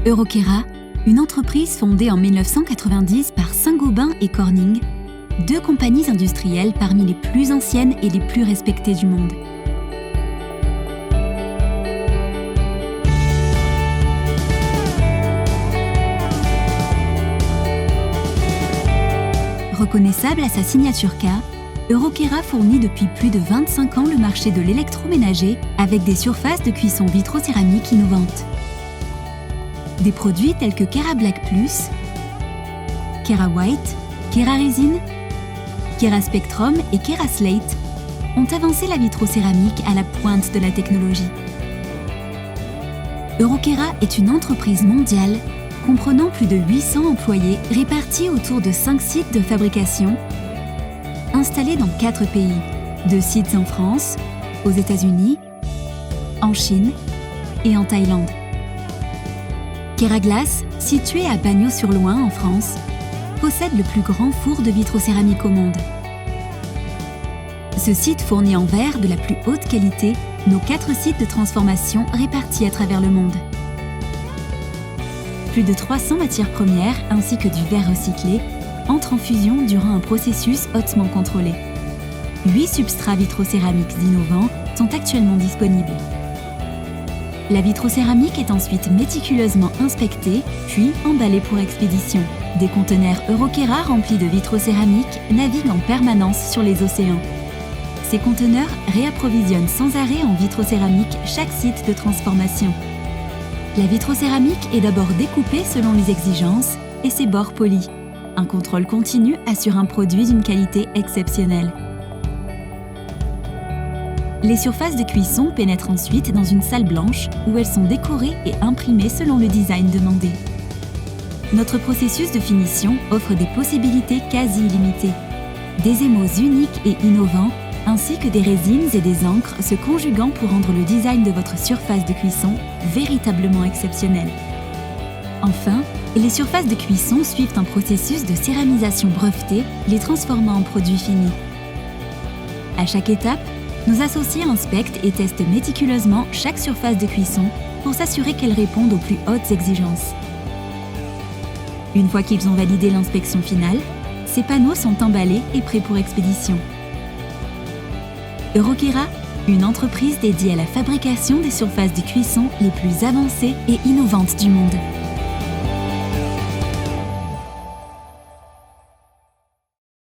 Euroquera, une entreprise fondée en 1990 par Saint-Gobain et Corning, deux compagnies industrielles parmi les plus anciennes et les plus respectées du monde. Reconnaissable à sa signature K, Euroquera fournit depuis plus de 25 ans le marché de l'électroménager avec des surfaces de cuisson vitrocéramique innovantes. Des produits tels que Kera Black Plus, Kera White, Kera Resin, Kera Spectrum et Kera Slate ont avancé la vitrocéramique à la pointe de la technologie. Euroquera est une entreprise mondiale comprenant plus de 800 employés répartis autour de 5 sites de fabrication, installés dans 4 pays, 2 sites en France, aux États-Unis, en Chine et en Thaïlande. Kera Glass, situé à Bagnols-sur-Loing en France, possède le plus grand four de vitrocéramique au monde. Ce site fournit en verre de la plus haute qualité nos 4 sites de transformation répartis à travers le monde. Plus de 300 matières premières ainsi que du verre recyclé entrent en fusion durant un processus hautement contrôlé. 8 substrats vitrocéramiques innovants sont actuellement disponibles. La vitrocéramique est ensuite méticuleusement inspectée, puis emballée pour expédition. Des conteneurs Euroquera remplis de vitrocéramique naviguent en permanence sur les océans. Ces conteneurs réapprovisionnent sans arrêt en vitrocéramique chaque site de transformation. La vitrocéramique est d'abord découpée selon les exigences et ses bords polis. Un contrôle continu assure un produit d'une qualité exceptionnelle. Les surfaces de cuisson pénètrent ensuite dans une salle blanche où elles sont décorées et imprimées selon le design demandé. Notre processus de finition offre des possibilités quasi illimitées. Des émaux uniques et innovants, ainsi que des résines et des encres se conjuguant pour rendre le design de votre surface de cuisson véritablement exceptionnel. Enfin, les surfaces de cuisson suivent un processus de céramisation breveté, les transformant en produits finis. À chaque étape, nos associés inspectent et testent méticuleusement chaque surface de cuisson pour s'assurer qu'elle réponde aux plus hautes exigences. Une fois qu'ils ont validé l'inspection finale, ces panneaux sont emballés et prêts pour expédition. Euroquera, une entreprise dédiée à la fabrication des surfaces de cuisson les plus avancées et innovantes du monde.